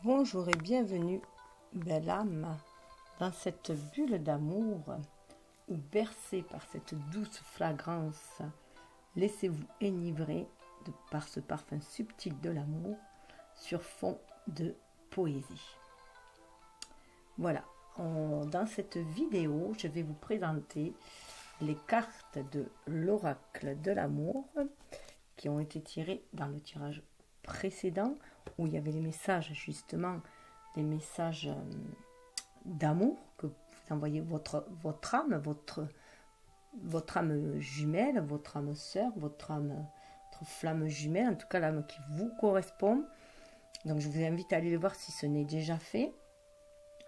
Bonjour et bienvenue, belle âme, dans cette bulle d'amour où, bercée par cette douce flagrance, laissez-vous enivrer par ce parfum subtil de l'amour sur fond de poésie. Voilà, dans cette vidéo, je vais vous présenter les cartes de l'oracle de l'amour qui ont été tirées dans le tirage précédent où il y avait les messages, justement, des messages d'amour que vous envoyez votre âme, votre âme jumelle, votre âme sœur, votre flamme jumelle, en tout cas l'âme qui vous correspond. Donc je vous invite à aller le voir si ce n'est déjà fait.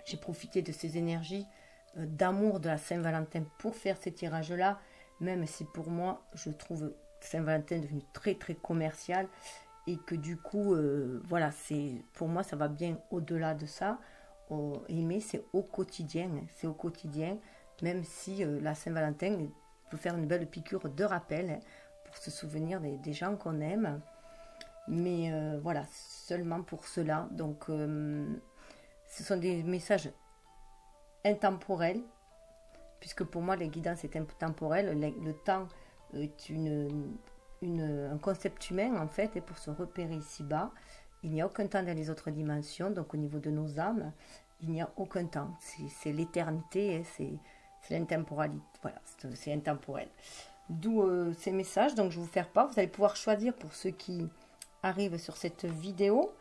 J'ai profité de ces énergies d'amour de la Saint-Valentin pour faire ces tirages-là, même si pour moi, je trouve Saint-Valentin devenu très très commercial et que du coup, voilà, pour moi, ça va bien au-delà de ça. Aimer, c'est au quotidien, même si la Saint-Valentin peut faire une belle piqûre de rappel pour se souvenir des gens qu'on aime. Mais voilà, seulement pour cela. Donc, ce sont des messages intemporels, puisque pour moi, les guidances est intemporel. Le temps est un concept humain, en fait, et pour se repérer ici-bas, il n'y a aucun temps dans les autres dimensions. Donc, au niveau de nos âmes, il n'y a aucun temps. C'est l'éternité, c'est l'intemporalité. Voilà, c'est intemporel. D'où ces messages. Donc, je vais vous faire part. Vous allez pouvoir choisir, pour ceux qui arrivent sur cette vidéo,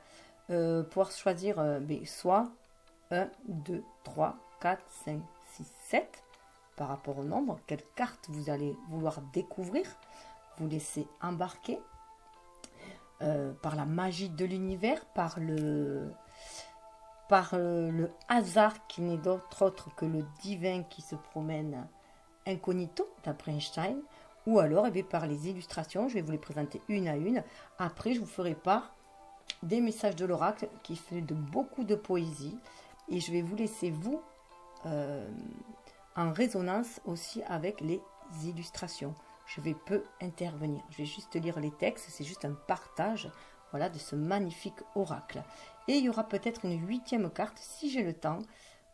pouvoir choisir soit 1, 2, 3, 4, 5, 6, 7 par rapport au nombre. Quelle carte vous allez vouloir découvrir, vous laisser embarquer par la magie de l'univers, par le hasard qui n'est autre que le divin qui se promène incognito, d'après Einstein, ou alors par les illustrations. Je vais vous les présenter une à une. Après, je vous ferai part des messages de l'oracle qui fait beaucoup de poésie, et je vais vous laisser vous en résonance aussi avec les illustrations. Je vais peu intervenir, je vais juste lire les textes, c'est juste un partage, voilà, de ce magnifique oracle. Et il y aura peut-être une 8e carte, si j'ai le temps,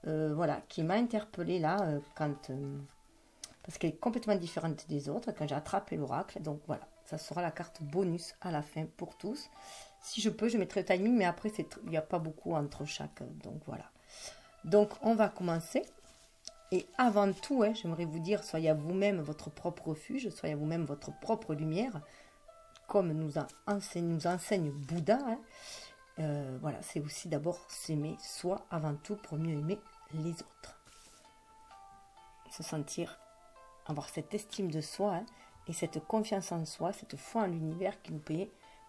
voilà, qui m'a interpellée là, parce qu'elle est complètement différente des autres, quand j'ai attrapé l'oracle. Donc voilà, ça sera la carte bonus à la fin pour tous. Si je peux, je mettrai le timing, mais après, il n'y a pas beaucoup entre chaque, donc voilà. Donc, on va commencer. Et avant tout, j'aimerais vous dire, soyez à vous-même votre propre refuge, soyez à vous-même votre propre lumière, comme nous enseigne Bouddha. Voilà, c'est aussi d'abord s'aimer soi avant tout pour mieux aimer les autres. Se sentir, avoir cette estime de soi et cette confiance en soi, cette foi en l'univers qui nous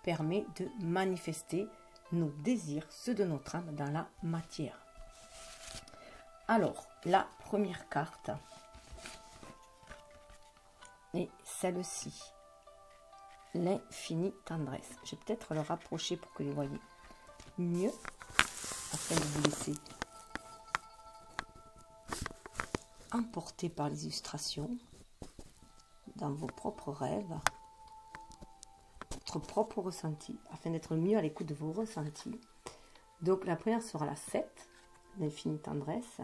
permet de manifester nos désirs, ceux de notre âme dans la matière. Alors, la première carte est celle-ci, l'infinie tendresse. Je vais peut-être le rapprocher pour que vous voyez mieux, afin de vous laisser emporter par les illustrations dans vos propres rêves, votre propre ressenti, afin d'être mieux à l'écoute de vos ressentis. Donc, la première sera la 7, l'infinie tendresse.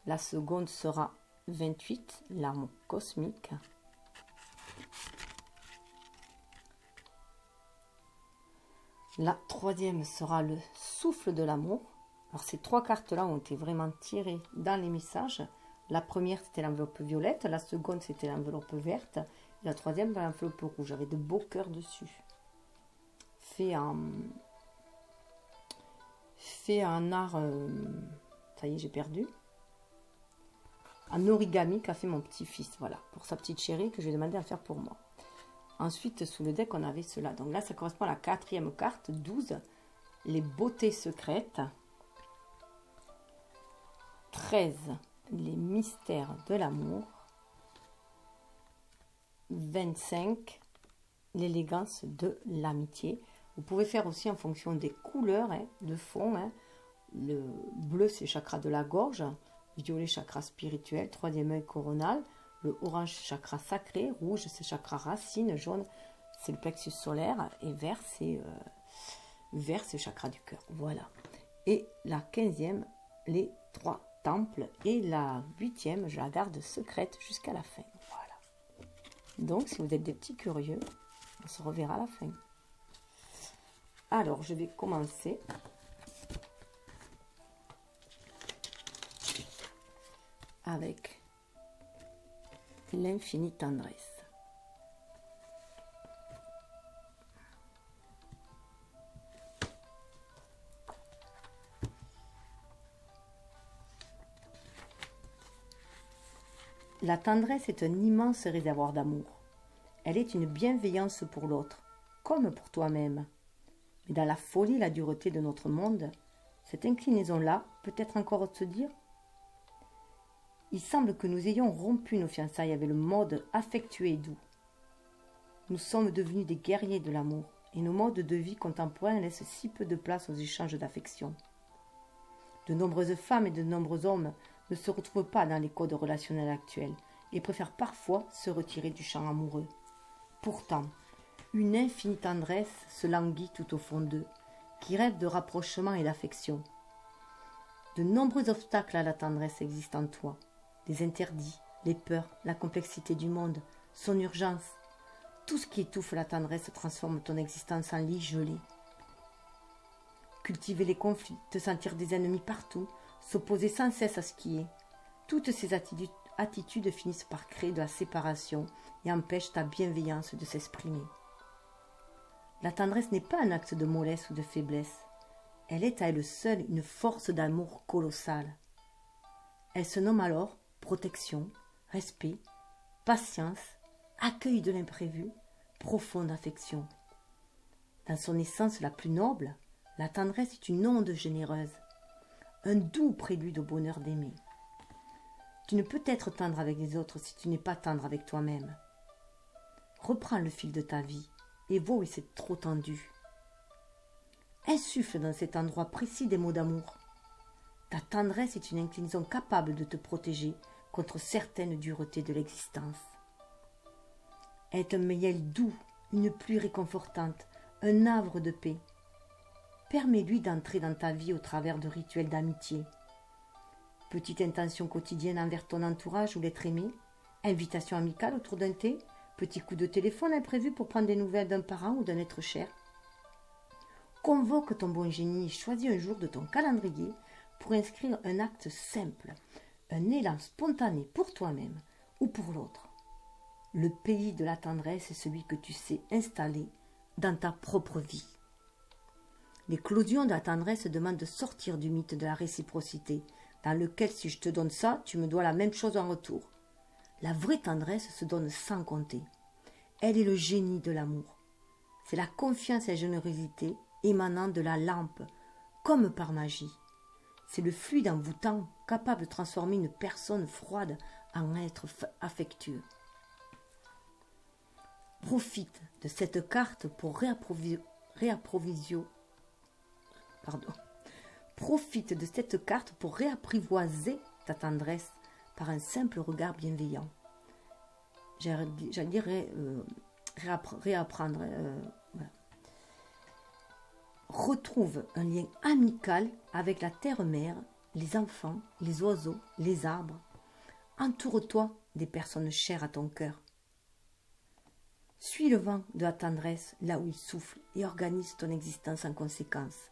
La seconde sera 28, l'amour cosmique. La troisième sera le souffle de l'amour. Alors ces trois cartes-là ont été vraiment tirées dans les messages. La première, c'était l'enveloppe violette. La seconde, c'était l'enveloppe verte. Et la troisième, l'enveloppe rouge. Avec de beaux cœurs dessus. Fait en art... ça y est, j'ai perdu. Un origami qu'a fait mon petit-fils, voilà, pour sa petite chérie que je lui ai demandé à faire pour moi. Ensuite, sous le deck, on avait cela. Donc là, ça correspond à la 4e carte, 12, les beautés secrètes. 13, les mystères de l'amour. 25, l'élégance de l'amitié. Vous pouvez faire aussi en fonction des couleurs de fond. Le bleu, c'est chakra de la gorge. Violet, chakra spirituel, 3e œil coronal. Le orange, chakra sacré. Rouge, c'est chakra racine. Jaune, c'est le plexus solaire. Et vert, c'est chakra du cœur. Voilà. Et la 15e, les 3 temples. Et la 8e, je la garde secrète jusqu'à la fin. Voilà. Donc, si vous êtes des petits curieux, on se reverra à la fin. Alors, je vais commencer avec l'infinie tendresse. La tendresse est un immense réservoir d'amour. Elle est une bienveillance pour l'autre, comme pour toi-même. Mais dans la folie et la dureté de notre monde, cette inclinaison-là peut être encore se dire. Il semble que nous ayons rompu nos fiançailles avec le mode affectueux et doux. Nous sommes devenus des guerriers de l'amour, et nos modes de vie contemporains laissent si peu de place aux échanges d'affection. De nombreuses femmes et de nombreux hommes ne se retrouvent pas dans les codes relationnels actuels et préfèrent parfois se retirer du champ amoureux. Pourtant, une infinie tendresse se languit tout au fond d'eux, qui rêvent de rapprochement et d'affection. De nombreux obstacles à la tendresse existent en toi. Les interdits, les peurs, la complexité du monde, son urgence. Tout ce qui étouffe la tendresse transforme ton existence en lit gelé. Cultiver les conflits, te sentir des ennemis partout, s'opposer sans cesse à ce qui est. Toutes ces attitudes finissent par créer de la séparation et empêchent ta bienveillance de s'exprimer. La tendresse n'est pas un acte de mollesse ou de faiblesse. Elle est à elle seule une force d'amour colossale. Elle se nomme alors protection, respect, patience, accueil de l'imprévu, profonde affection. Dans son essence la plus noble, la tendresse est une onde généreuse, un doux prélude au bonheur d'aimer. Tu ne peux être tendre avec les autres si tu n'es pas tendre avec toi-même. Reprends le fil de ta vie et vois où c'est trop tendu. Insuffle dans cet endroit précis des mots d'amour. Ta tendresse est une inclinaison capable de te protéger contre certaines duretés de l'existence. Elle est un miel doux, une pluie réconfortante, un havre de paix. Permets-lui d'entrer dans ta vie au travers de rituels d'amitié. Petite intention quotidienne envers ton entourage ou l'être aimé, invitation amicale autour d'un thé, petit coup de téléphone imprévu pour prendre des nouvelles d'un parent ou d'un être cher. Convoque ton bon génie et choisis un jour de ton calendrier pour inscrire un acte simple, un élan spontané pour toi-même ou pour l'autre. Le pays de la tendresse est celui que tu sais installer dans ta propre vie. L'éclosion de la tendresse demande de sortir du mythe de la réciprocité, dans lequel si je te donne ça, tu me dois la même chose en retour. La vraie tendresse se donne sans compter. Elle est le génie de l'amour. C'est la confiance et la générosité émanant de la lampe, comme par magie. C'est le fluide envoûtant, capable de transformer une personne froide en être affectueux. Profite de cette carte pour Profite de cette carte pour réapprivoiser ta tendresse par un simple regard bienveillant. J'allais dire réapprendre. Voilà. Retrouve un lien amical avec la terre-mère, les enfants, les oiseaux, les arbres. Entoure-toi des personnes chères à ton cœur. Suis le vent de la tendresse là où il souffle et organise ton existence en conséquence.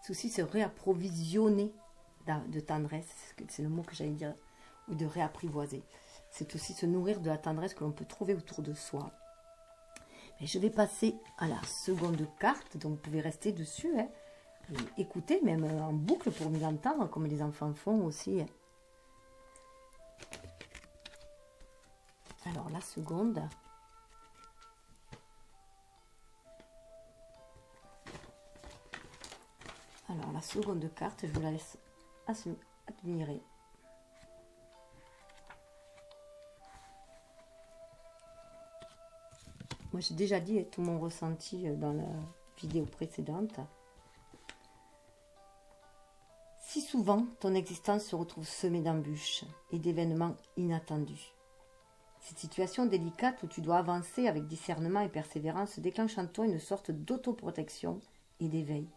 C'est aussi se réapprovisionner de tendresse, c'est le mot que j'allais dire, ou de réapprivoiser. C'est aussi se nourrir de la tendresse que l'on peut trouver autour de soi. Mais je vais passer à la seconde carte, donc vous pouvez rester dessus, hein, et écouter même en boucle pour mieux entendre, comme les enfants font aussi. Alors la seconde. Alors la seconde carte, je vous la laisse admirer. Moi j'ai déjà dit tout mon ressenti dans la vidéo précédente. Si souvent ton existence se retrouve semée d'embûches et d'événements inattendus. Cette situation délicate où tu dois avancer avec discernement et persévérance déclenche en toi une sorte d'autoprotection et d'éveil.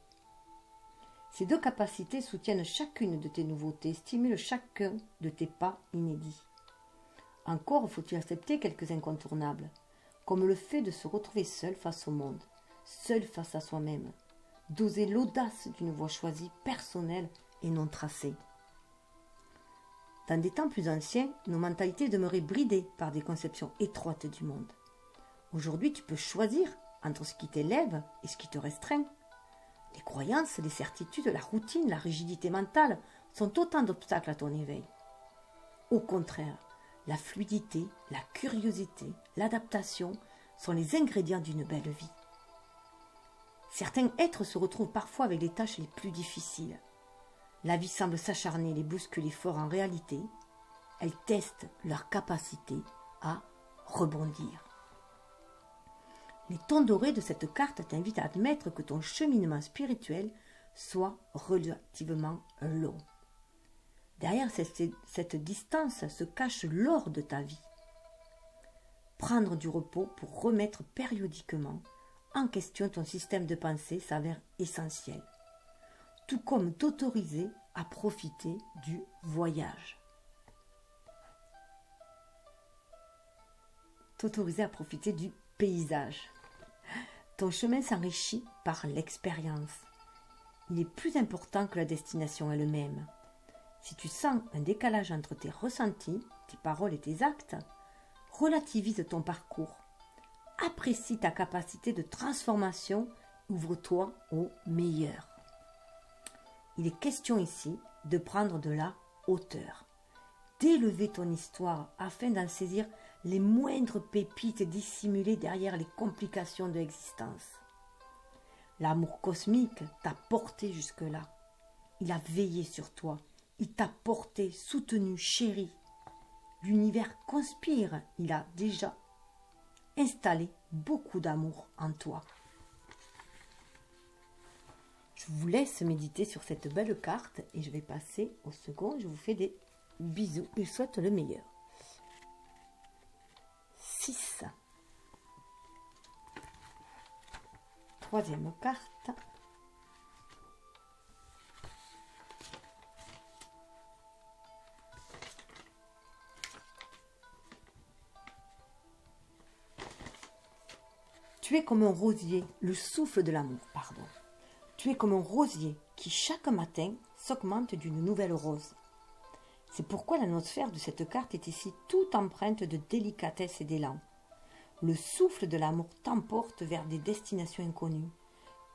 Ces deux capacités soutiennent chacune de tes nouveautés, stimulent chacun de tes pas inédits. Encore faut-il accepter quelques incontournables, comme le fait de se retrouver seul face au monde, seul face à soi-même, d'oser l'audace d'une voie choisie, personnelle et non tracée. Dans des temps plus anciens, nos mentalités demeuraient bridées par des conceptions étroites du monde. Aujourd'hui, tu peux choisir entre ce qui t'élève et ce qui te restreint. Les croyances, les certitudes, la routine, la rigidité mentale sont autant d'obstacles à ton éveil. Au contraire, la fluidité, la curiosité, l'adaptation sont les ingrédients d'une belle vie. Certains êtres se retrouvent parfois avec les tâches les plus difficiles. La vie semble s'acharner, les bousculer fort. En réalité, elles testent leur capacité à rebondir. Les tons dorés de cette carte t'invitent à admettre que ton cheminement spirituel soit relativement long. Derrière cette distance se cache l'or de ta vie. Prendre du repos pour remettre périodiquement en question ton système de pensée s'avère essentiel, tout comme t'autoriser à profiter du voyage. T'autoriser à profiter du paysage. Ton chemin s'enrichit par l'expérience. Il est plus important que la destination elle-même. Si tu sens un décalage entre tes ressentis, tes paroles et tes actes, relativise ton parcours. Apprécie ta capacité de transformation, ouvre-toi au meilleur. Il est question ici de prendre de la hauteur, d'élever ton histoire afin d'en saisir les moindres pépites dissimulées derrière les complications de l'existence. L'amour cosmique t'a porté jusque-là. Il a veillé sur toi. Il t'a porté, soutenu, chéri. L'univers conspire. Il a déjà installé beaucoup d'amour en toi. Je vous laisse méditer sur cette belle carte et je vais passer au second. Je vous fais des bisous et je souhaite le meilleur. 6. Troisième carte. Tu es comme un rosier, le souffle de l'amour, pardon. Tu es comme un rosier qui chaque matin s'augmente d'une nouvelle rose. C'est pourquoi l'atmosphère de cette carte est ici toute empreinte de délicatesse et d'élan. Le souffle de l'amour t'emporte vers des destinations inconnues,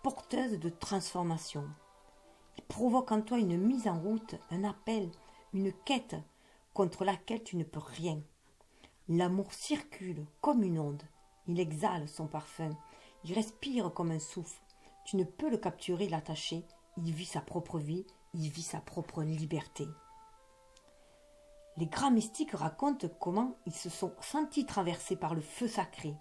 porteuses de transformation. Il provoque en toi une mise en route, un appel, une quête contre laquelle tu ne peux rien. L'amour circule comme une onde. Il exhale son parfum. Il respire comme un souffle. Tu ne peux le capturer, l'attacher. Il vit sa propre vie. Il vit sa propre liberté. Les grands mystiques racontent comment ils se sont sentis traversés par le feu sacré.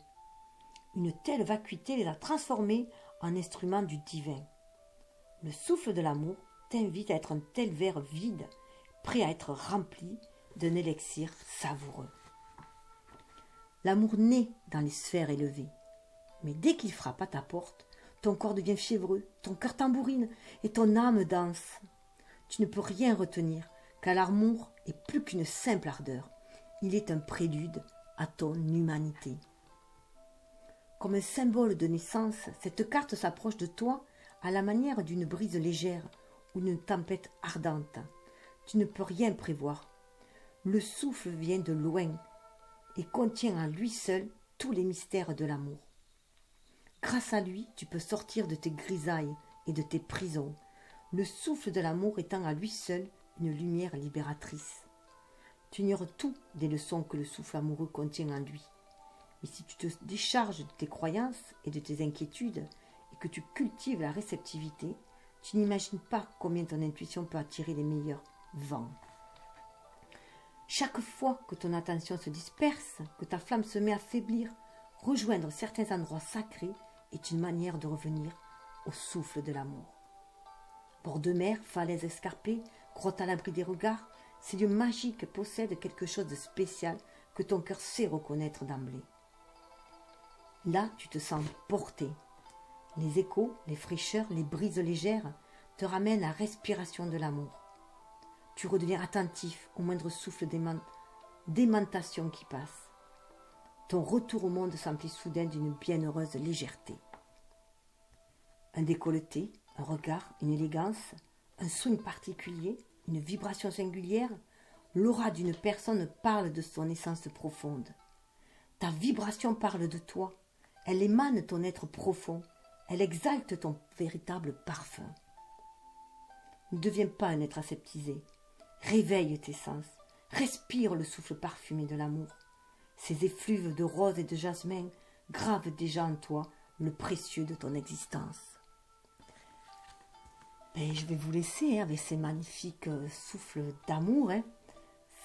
Une telle vacuité les a transformés en instruments du divin. Le souffle de l'amour t'invite à être un tel verre vide, prêt à être rempli d'un élixir savoureux. L'amour naît dans les sphères élevées. Mais dès qu'il frappe à ta porte, ton corps devient fiévreux, ton cœur tambourine et ton âme danse. Tu ne peux rien retenir, car l'amour est plus qu'une simple ardeur. Il est un prélude à ton humanité. Comme un symbole de naissance, cette carte s'approche de toi à la manière d'une brise légère ou d'une tempête ardente. Tu ne peux rien prévoir. Le souffle vient de loin et contient en lui seul tous les mystères de l'amour. Grâce à lui, tu peux sortir de tes grisailles et de tes prisons, le souffle de l'amour étant à lui seul une lumière libératrice. Tu ignores tout des leçons que le souffle amoureux contient en lui. Mais si tu te décharges de tes croyances et de tes inquiétudes et que tu cultives la réceptivité, tu n'imagines pas combien ton intuition peut attirer les meilleurs vents. Chaque fois que ton attention se disperse, que ta flamme se met à faiblir, rejoindre certains endroits sacrés est une manière de revenir au souffle de l'amour. Bord de mer, falaises escarpées, grottes à l'abri des regards, ces lieux magiques possèdent quelque chose de spécial que ton cœur sait reconnaître d'emblée. Là, tu te sens porté. Les échos, les fraîcheurs, les brises légères te ramène la respiration de l'amour. Tu redeviens attentif au moindre souffle d'aimantation qui passe. Ton retour au monde s'emplit soudain d'une bienheureuse légèreté. Un décolleté, un regard, une élégance, un soin particulier, une vibration singulière, l'aura d'une personne parle de son essence profonde. Ta vibration parle de toi, elle émane ton être profond, elle exalte ton véritable parfum. Ne deviens pas un être aseptisé, réveille tes sens, respire le souffle parfumé de l'amour. Ces effluves de rose et de jasmin gravent déjà en toi le précieux de ton existence. Et je vais vous laisser avec ces magnifiques souffles d'amour,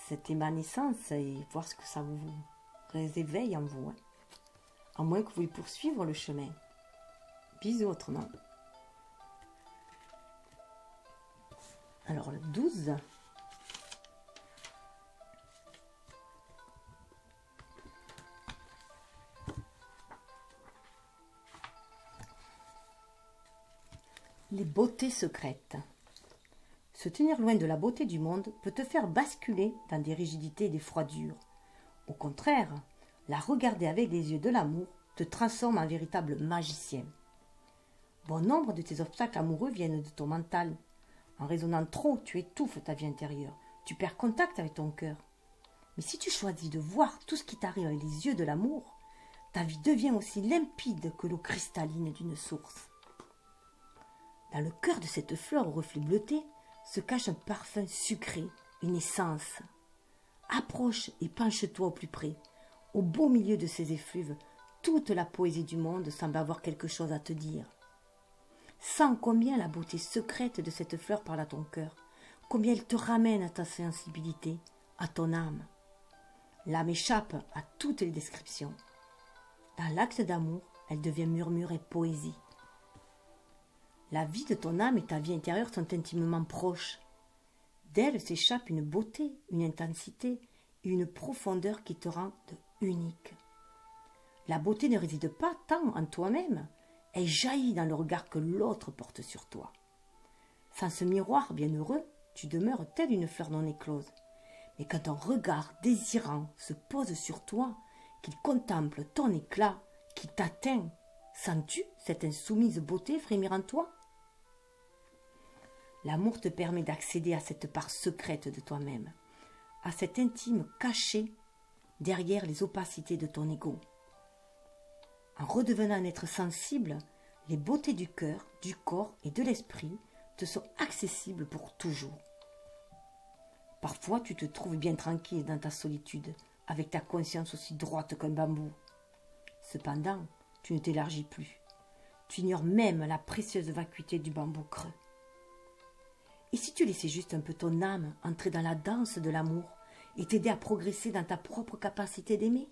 cette émanescence, et voir ce que ça vous réveille en vous. À moins que vous voulez poursuivre le chemin. Bisous autrement. Alors le 12. Les beautés secrètes. Se tenir loin de la beauté du monde peut te faire basculer dans des rigidités et des froidures. Au contraire, la regarder avec les yeux de l'amour te transforme en véritable magicien. Bon nombre de tes obstacles amoureux viennent de ton mental. En raisonnant trop, tu étouffes ta vie intérieure. Tu perds contact avec ton cœur. Mais si tu choisis de voir tout ce qui t'arrive avec les yeux de l'amour, ta vie devient aussi limpide que l'eau cristalline d'une source. Dans le cœur de cette fleur au reflet bleuté se cache un parfum sucré, une essence. Approche et penche-toi au plus près. Au beau milieu de ces effluves, toute la poésie du monde semble avoir quelque chose à te dire. Sens combien la beauté secrète de cette fleur parle à ton cœur, combien elle te ramène à ta sensibilité, à ton âme. L'âme échappe à toutes les descriptions. Dans l'acte d'amour, elle devient murmure et poésie. La vie de ton âme et ta vie intérieure sont intimement proches. D'elle s'échappe une beauté, une intensité et une profondeur qui te rendent unique. La beauté ne réside pas tant en toi-même, elle jaillit dans le regard que l'autre porte sur toi. Sans ce miroir bienheureux, tu demeures telle une fleur non éclose. Mais quand un regard désirant se pose sur toi, qu'il contemple ton éclat, qui t'atteint, sens-tu cette insoumise beauté frémir en toi? L'amour te permet d'accéder à cette part secrète de toi-même, à cet intime caché derrière les opacités de ton ego. En redevenant un être sensible, les beautés du cœur, du corps et de l'esprit te sont accessibles pour toujours. Parfois, tu te trouves bien tranquille dans ta solitude, avec ta conscience aussi droite qu'un bambou. Cependant, tu ne t'élargis plus. Tu ignores même la précieuse vacuité du bambou creux. Et si tu laissais juste un peu ton âme entrer dans la danse de l'amour et t'aider à progresser dans ta propre capacité d'aimer?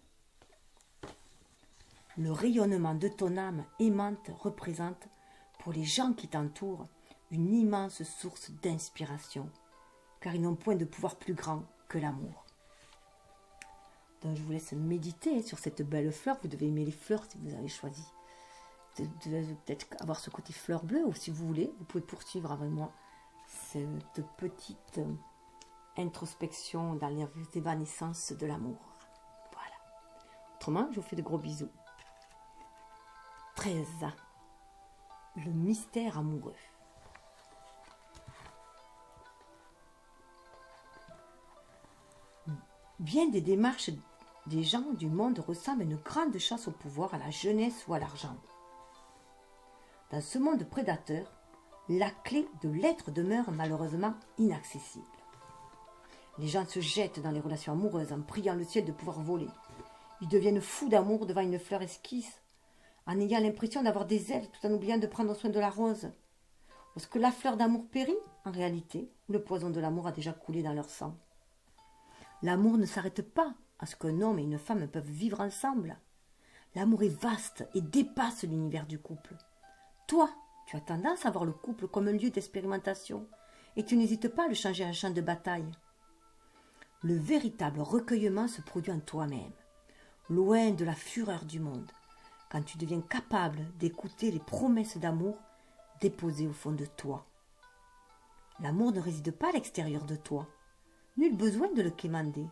Le rayonnement de ton âme aimante représente, pour les gens qui t'entourent, une immense source d'inspiration, car ils n'ont point de pouvoir plus grand que l'amour. Donc je vous laisse méditer sur cette belle fleur. Vous devez aimer les fleurs si vous avez choisi. Vous devez peut-être avoir ce côté fleur bleue, ou si vous voulez, vous pouvez poursuivre avec moi cette petite introspection dans les évanescences de l'amour. Voilà. Autrement, je vous fais de gros bisous. 13. Le mystère amoureux. Bien des démarches des gens du monde ressemblent à une grande chasse au pouvoir, à la jeunesse ou à l'argent. Dans ce monde prédateur, la clé de l'être demeure malheureusement inaccessible. Les gens se jettent dans les relations amoureuses en priant le ciel de pouvoir voler. Ils deviennent fous d'amour devant une fleur esquisse, en ayant l'impression d'avoir des ailes tout en oubliant de prendre soin de la rose. Lorsque la fleur d'amour périt, en réalité, le poison de l'amour a déjà coulé dans leur sang. L'amour ne s'arrête pas à ce qu'un homme et une femme peuvent vivre ensemble. L'amour est vaste et dépasse l'univers du couple. Toi, tu as tendance à voir le couple comme un lieu d'expérimentation et tu n'hésites pas à le changer en champ de bataille. Le véritable recueillement se produit en toi-même, loin de la fureur du monde, quand tu deviens capable d'écouter les promesses d'amour déposées au fond de toi. L'amour ne réside pas à l'extérieur de toi. Nul besoin de le quémander,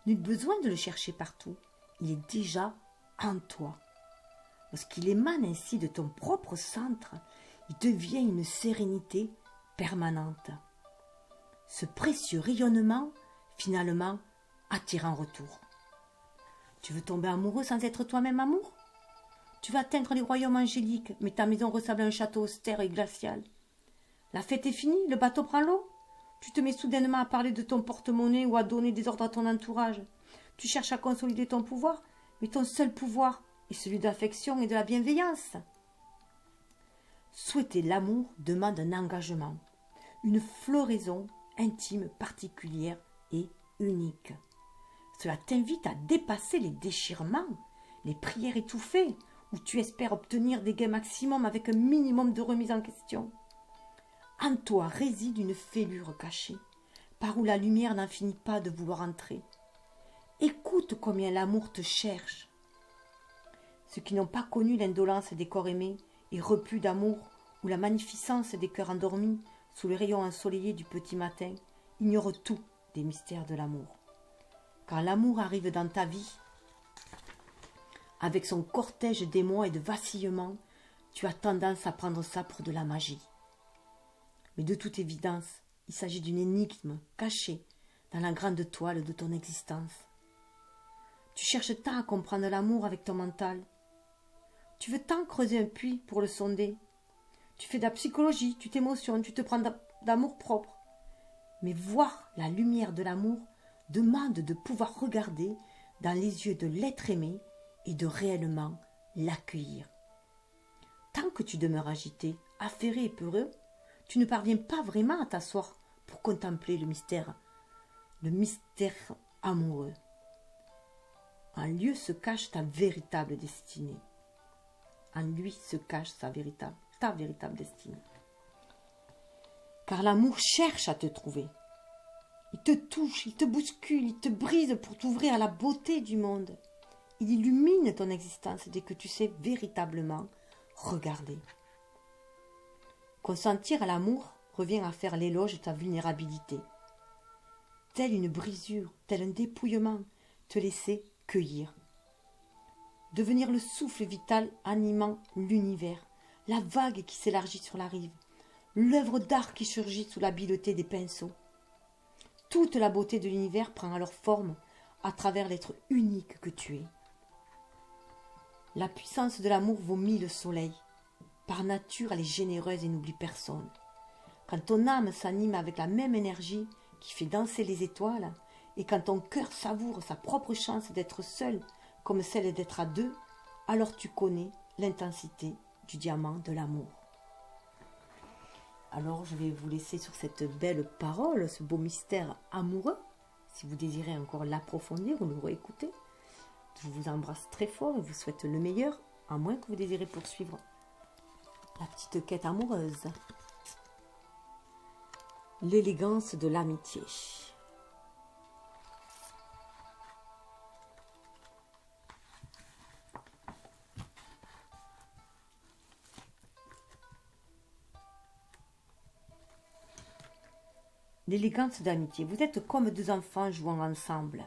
nul besoin de le chercher partout. Il est déjà en toi. Lorsqu'il émane ainsi de ton propre centre, il devient une sérénité permanente. Ce précieux rayonnement, finalement, attire en retour. Tu veux tomber amoureux sans être toi-même amour? Tu vas atteindre les royaumes angéliques, mais ta maison ressemble à un château austère et glacial. La fête est finie, le bateau prend l'eau. Tu te mets soudainement à parler de ton porte-monnaie ou à donner des ordres à ton entourage. Tu cherches à consolider ton pouvoir, mais ton seul pouvoir est celui de l'affection et de la bienveillance. Souhaiter l'amour demande un engagement, une floraison intime, particulière et unique. Cela t'invite à dépasser les déchirements, les prières étouffées, où tu espères obtenir des gains maximum avec un minimum de remise en question. En toi réside une fêlure cachée, par où la lumière n'en finit pas de vouloir entrer. Écoute combien l'amour te cherche. Ceux qui n'ont pas connu l'indolence des corps aimés et repus d'amour ou la magnificence des cœurs endormis sous les rayons ensoleillés du petit matin ignorent tout des mystères de l'amour. Quand l'amour arrive dans ta vie, avec son cortège d'émois et de vacillements, tu as tendance à prendre ça pour de la magie. Mais de toute évidence, il s'agit d'une énigme cachée dans la grande toile de ton existence. Tu cherches tant à comprendre l'amour avec ton mental. Tu veux tant creuser un puits pour le sonder. Tu fais de la psychologie, tu t'émotionnes, tu te prends d'amour propre. Mais voir la lumière de l'amour demande de pouvoir regarder dans les yeux de l'être aimé et de réellement l'accueillir. Tant que tu demeures agité, affairé et peureux, tu ne parviens pas vraiment à t'asseoir pour contempler le mystère amoureux. En lui se cache ta véritable destinée. En lui se cache ta véritable destinée. Car l'amour cherche à te trouver. Il te touche, il te bouscule, il te brise pour t'ouvrir à la beauté du monde. Il illumine ton existence dès que tu sais véritablement regarder. Consentir à l'amour revient à faire l'éloge de ta vulnérabilité. Telle une brisure, tel un dépouillement, te laisser cueillir. Devenir le souffle vital animant l'univers, la vague qui s'élargit sur la rive, l'œuvre d'art qui surgit sous l'habileté des pinceaux. Toute la beauté de l'univers prend alors forme à travers l'être unique que tu es. La puissance de l'amour vomit le soleil. Par nature, elle est généreuse et n'oublie personne. Quand ton âme s'anime avec la même énergie qui fait danser les étoiles, et quand ton cœur savoure sa propre chance d'être seul comme celle d'être à deux, alors tu connais l'intensité du diamant de l'amour. Alors je vais vous laisser sur cette belle parole, ce beau mystère amoureux, si vous désirez encore l'approfondir ou le réécouter. Je vous embrasse très fort et vous souhaite le meilleur, à moins que vous désirez poursuivre la petite quête amoureuse. L'élégance de l'amitié. L'élégance de l'amitié. Vous êtes comme deux enfants jouant ensemble,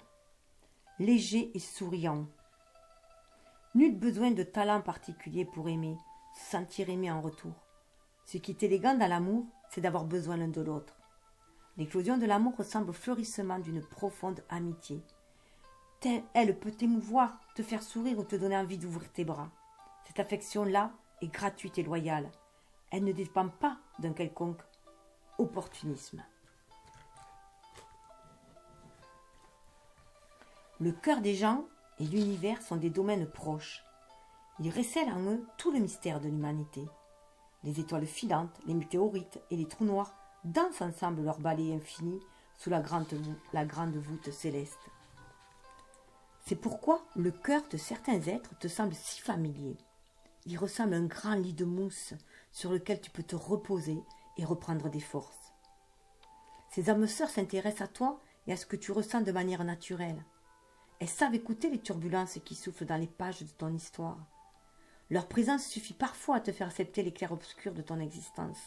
légers et souriants. Nul besoin de talent particulier pour aimer, se sentir aimé en retour. Ce qui est élégant dans l'amour, c'est d'avoir besoin l'un de l'autre. L'éclosion de l'amour ressemble au fleurissement d'une profonde amitié. Elle peut t'émouvoir, te faire sourire ou te donner envie d'ouvrir tes bras. Cette affection-là est gratuite et loyale. Elle ne dépend pas d'un quelconque opportunisme. Le cœur des gens et l'univers sont des domaines proches. Ils recèlent en eux tout le mystère de l'humanité. Les étoiles filantes, les météorites et les trous noirs dansent ensemble leur ballet infini sous la grande voûte céleste. C'est pourquoi le cœur de certains êtres te semble si familier. Il ressemble à un grand lit de mousse sur lequel tu peux te reposer et reprendre des forces. Ces âmes sœurs s'intéressent à toi et à ce que tu ressens de manière naturelle. Elles savent écouter les turbulences qui soufflent dans les pages de ton histoire. Leur présence suffit parfois à te faire accepter les clairs-obscurs de ton existence.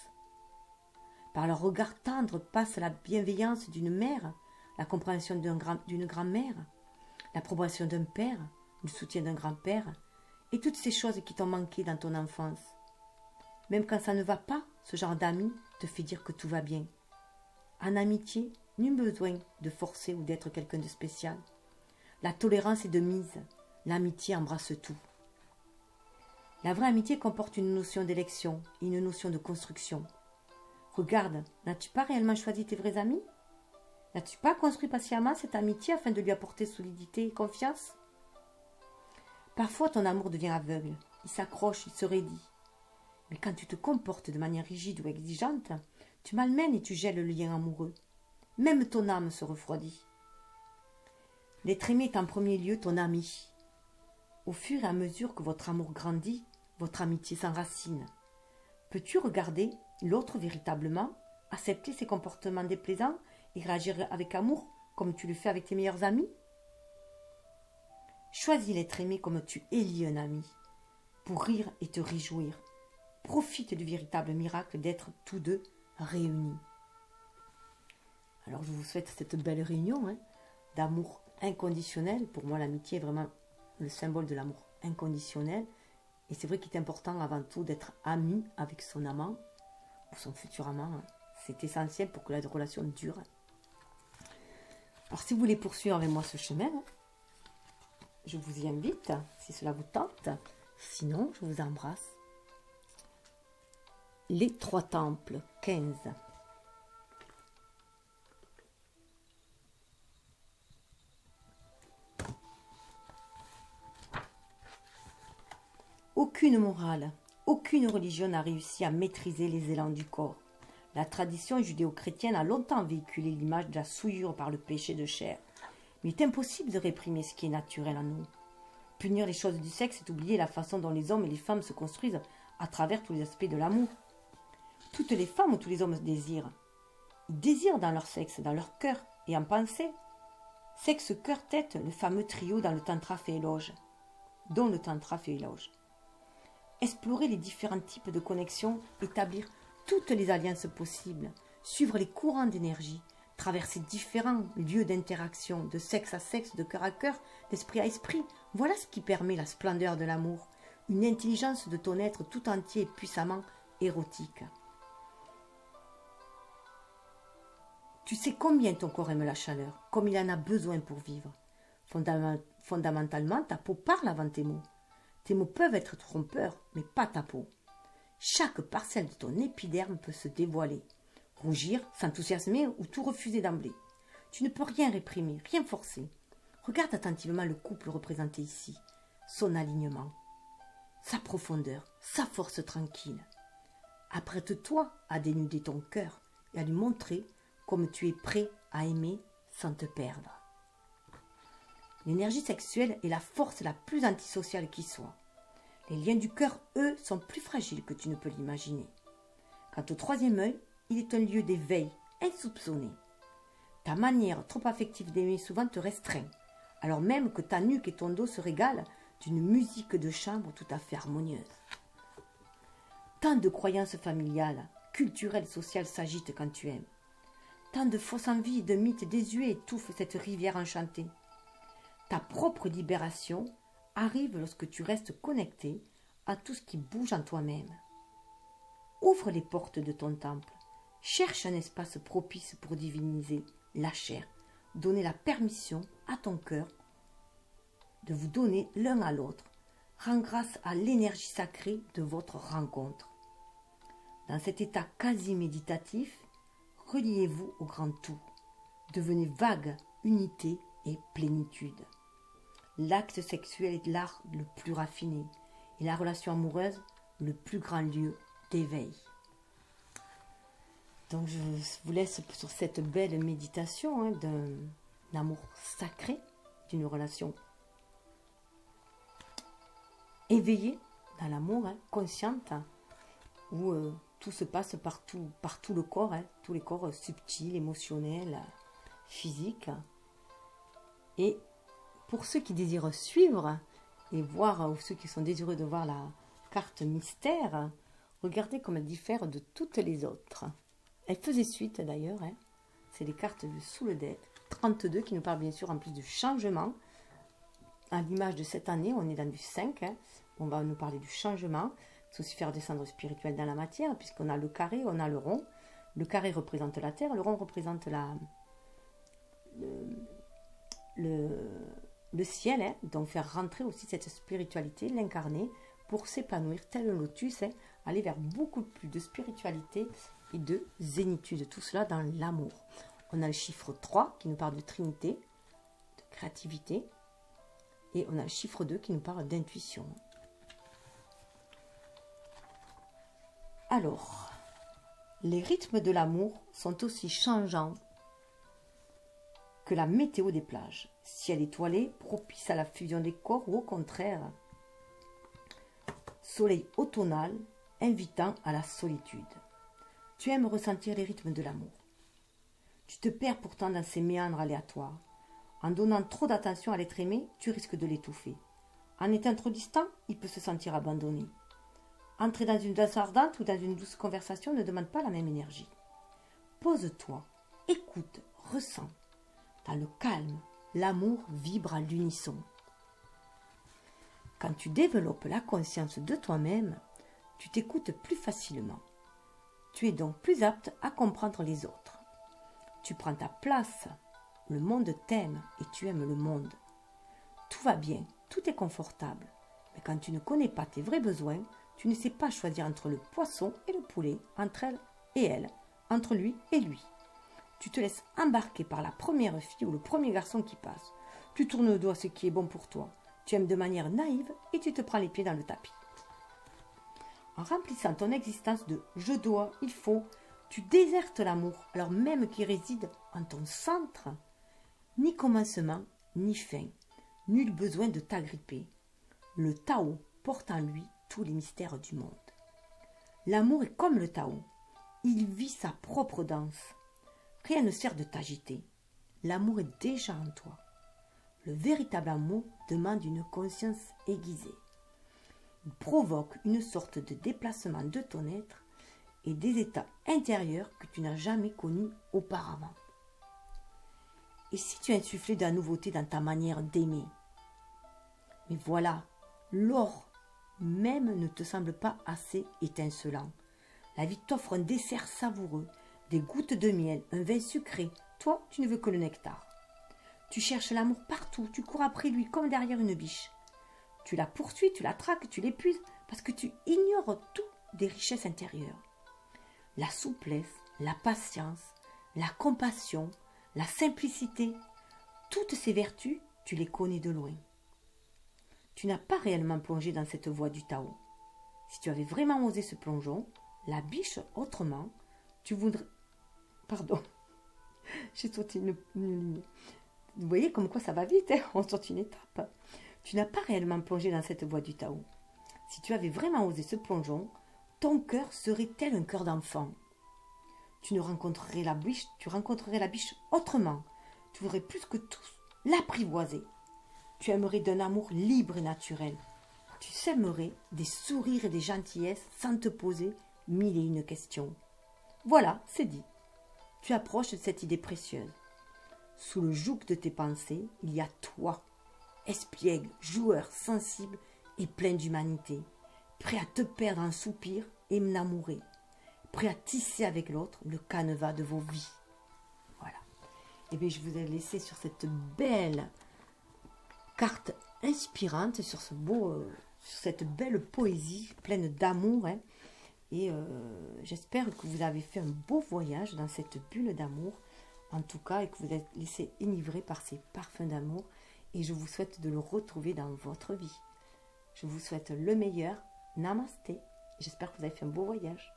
Par leur regard tendre passe la bienveillance d'une mère, la compréhension d'une grand-mère, l'approbation d'un père, le soutien d'un grand-père, et toutes ces choses qui t'ont manqué dans ton enfance. Même quand ça ne va pas, ce genre d'amis te fait dire que tout va bien. En amitié, nul besoin de forcer ou d'être quelqu'un de spécial. La tolérance est de mise, l'amitié embrasse tout. La vraie amitié comporte une notion d'élection et une notion de construction. Regarde, n'as-tu pas réellement choisi tes vrais amis? N'as-tu pas construit patiemment cette amitié afin de lui apporter solidité et confiance? Parfois ton amour devient aveugle, il s'accroche, il se raidit. Mais quand tu te comportes de manière rigide ou exigeante, tu malmènes et tu gèles le lien amoureux. Même ton âme se refroidit. L'être aimé est en premier lieu ton ami. Au fur et à mesure que votre amour grandit, votre amitié s'enracine. Peux-tu regarder l'autre véritablement, accepter ses comportements déplaisants et réagir avec amour comme tu le fais avec tes meilleurs amis? Choisis l'être aimé comme tu élis un ami, pour rire et te réjouir. Profite du véritable miracle d'être tous deux réunis. Alors je vous souhaite cette belle réunion d'amour inconditionnel. Pour moi, l'amitié est vraiment le symbole de l'amour inconditionnel. Et c'est vrai qu'il est important avant tout d'être ami avec son amant ou son futur amant. C'est essentiel pour que la relation dure. Alors si vous voulez poursuivre avec moi ce chemin, je vous y invite, si cela vous tente. Sinon, je vous embrasse. Les trois temples, 15. Aucune morale, aucune religion n'a réussi à maîtriser les élans du corps. La tradition judéo-chrétienne a longtemps véhiculé l'image de la souillure par le péché de chair. Mais il est impossible de réprimer ce qui est naturel en nous. Punir les choses du sexe, c'est oublier la façon dont les hommes et les femmes se construisent à travers tous les aspects de l'amour. Toutes les femmes ou tous les hommes désirent. Ils désirent dans leur sexe, dans leur cœur et en pensée. Sexe, cœur, tête, le fameux trio dans le tantra fait éloge. Dont le tantra fait éloge. Explorer les différents types de connexions, établir toutes les alliances possibles, suivre les courants d'énergie, traverser différents lieux d'interaction, de sexe à sexe, de cœur à cœur, d'esprit à esprit. Voilà ce qui permet la splendeur de l'amour, une intelligence de ton être tout entier et puissamment érotique. Tu sais combien ton corps aime la chaleur, comme il en a besoin pour vivre. Fondamentalement, ta peau parle avant tes mots. Tes mots peuvent être trompeurs, mais pas ta peau. Chaque parcelle de ton épiderme peut se dévoiler, rougir, s'enthousiasmer ou tout refuser d'emblée. Tu ne peux rien réprimer, rien forcer. Regarde attentivement le couple représenté ici, son alignement, sa profondeur, sa force tranquille. Apprête-toi à dénuder ton cœur et à lui montrer comme tu es prêt à aimer sans te perdre. L'énergie sexuelle est la force la plus antisociale qui soit. Les liens du cœur, eux, sont plus fragiles que tu ne peux l'imaginer. Quant au troisième œil, il est un lieu d'éveil insoupçonné. Ta manière trop affective d'aimer souvent te restreint, alors même que ta nuque et ton dos se régalent d'une musique de chambre tout à fait harmonieuse. Tant de croyances familiales, culturelles, sociales s'agitent quand tu aimes. Tant de fausses envies et de mythes désuets étouffent cette rivière enchantée. Ta propre libération arrive lorsque tu restes connecté à tout ce qui bouge en toi-même. Ouvre les portes de ton temple. Cherche un espace propice pour diviniser la chair. Donner la permission à ton cœur de vous donner l'un à l'autre. Rends grâce à l'énergie sacrée de votre rencontre. Dans cet état quasi méditatif, reliez-vous au grand tout. Devenez vague, unité et plénitude. L'acte sexuel est l'art le plus raffiné et la relation amoureuse le plus grand lieu d'éveil. Donc je vous laisse sur cette belle méditation d'un amour sacré, d'une relation éveillée dans l'amour, consciente, où tout se passe par tout le corps, tous les corps subtils, émotionnels, physiques. Et pour ceux qui désirent suivre et voir, ou ceux qui sont désireux de voir la carte mystère, regardez comme elle diffère de toutes les autres. Elle faisait suite d'ailleurs, hein. C'est les cartes sous le deck. 32 qui nous parle bien sûr en plus du changement. À l'image de cette année, on est dans du 5. Hein. On va nous parler du changement. C'est aussi faire descendre le spirituel dans la matière, puisqu'on a le carré, on a le rond. Le carré représente la terre, le rond représente le ciel. Hein. Donc faire rentrer aussi cette spiritualité, l'incarner, pour s'épanouir tel un lotus, hein, aller vers beaucoup plus de spiritualité et de zénitude. Tout cela dans l'amour. On a le chiffre 3 qui nous parle de trinité, de créativité. Et on a le chiffre 2 qui nous parle d'intuition. Alors, les rythmes de l'amour sont aussi changeants que la météo des plages. Ciel étoilé, propice à la fusion des corps ou au contraire, soleil automnal, invitant à la solitude. Tu aimes ressentir les rythmes de l'amour. Tu te perds pourtant dans ces méandres aléatoires. En donnant trop d'attention à l'être aimé, tu risques de l'étouffer. En étant trop distant, il peut se sentir abandonné. Entrer dans une danse ardente ou dans une douce conversation ne demande pas la même énergie. Pose-toi, écoute, ressens. Dans le calme, l'amour vibre à l'unisson. Quand tu développes la conscience de toi-même, tu t'écoutes plus facilement. Tu es donc plus apte à comprendre les autres. Tu prends ta place. Le monde t'aime et tu aimes le monde. Tout va bien, tout est confortable. Mais quand tu ne connais pas tes vrais besoins, tu ne sais pas choisir entre le poisson et le poulet, entre elle et elle, entre lui et lui. Tu te laisses embarquer par la première fille ou le premier garçon qui passe. Tu tournes le dos à ce qui est bon pour toi. Tu aimes de manière naïve et tu te prends les pieds dans le tapis. En remplissant ton existence de « je dois »,« il faut », tu désertes l'amour, alors même qu'il réside en ton centre. Ni commencement, ni fin. Nul besoin de t'agripper. Le Tao porte en lui tous les mystères du monde. L'amour est comme le Tao. Il vit sa propre danse. Rien ne sert de t'agiter. L'amour est déjà en toi. Le véritable amour demande une conscience aiguisée. Il provoque une sorte de déplacement de ton être et des états intérieurs que tu n'as jamais connus auparavant. Et si tu insufflais de la nouveauté dans ta manière d'aimer? Mais voilà, l'or même ne te semble pas assez étincelant. La vie t'offre un dessert savoureux, des gouttes de miel, un vin sucré. Toi, tu ne veux que le nectar. Tu cherches l'amour partout, tu cours après lui comme derrière une biche. Tu la poursuis, tu la traques, tu l'épuises, parce que tu ignores tout des richesses intérieures. La souplesse, la patience, la compassion, la simplicité, toutes ces vertus, tu les connais de loin. Tu n'as pas réellement plongé dans cette voie du Tao. Si tu avais vraiment osé ce plongeon, la biche autrement, tu voudrais... Pardon, j'ai sauté une ligne. Vous voyez comme quoi ça va vite, hein, on saute une étape. Tu n'as pas réellement plongé dans cette voie du Tao. Si tu avais vraiment osé ce plongeon, ton cœur serait tel un cœur d'enfant. Tu rencontrerais la biche autrement. Tu voudrais plus que tous l'apprivoiser. Tu aimerais d'un amour libre et naturel. Tu sèmerais des sourires et des gentillesses sans te poser 1001 questions. Voilà, c'est dit. Tu approches de cette idée précieuse. Sous le joug de tes pensées, il y a toi, espiègle, joueur, sensible et plein d'humanité, prêt à te perdre en soupir et m'amourer, prêt à tisser avec l'autre le canevas de vos vies. Voilà. Et bien, je vous ai laissé sur cette belle carte inspirante, sur cette belle poésie pleine d'amour. Hein. Et j'espère que vous avez fait un beau voyage dans cette bulle d'amour, en tout cas, et que vous êtes laissé enivrer par ces parfums d'amour. Et je vous souhaite de le retrouver dans votre vie. Je vous souhaite le meilleur. Namasté. J'espère que vous avez fait un beau voyage.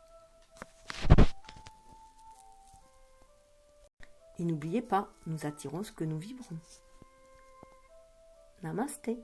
Et n'oubliez pas, nous attirons ce que nous vibrons. Namasté.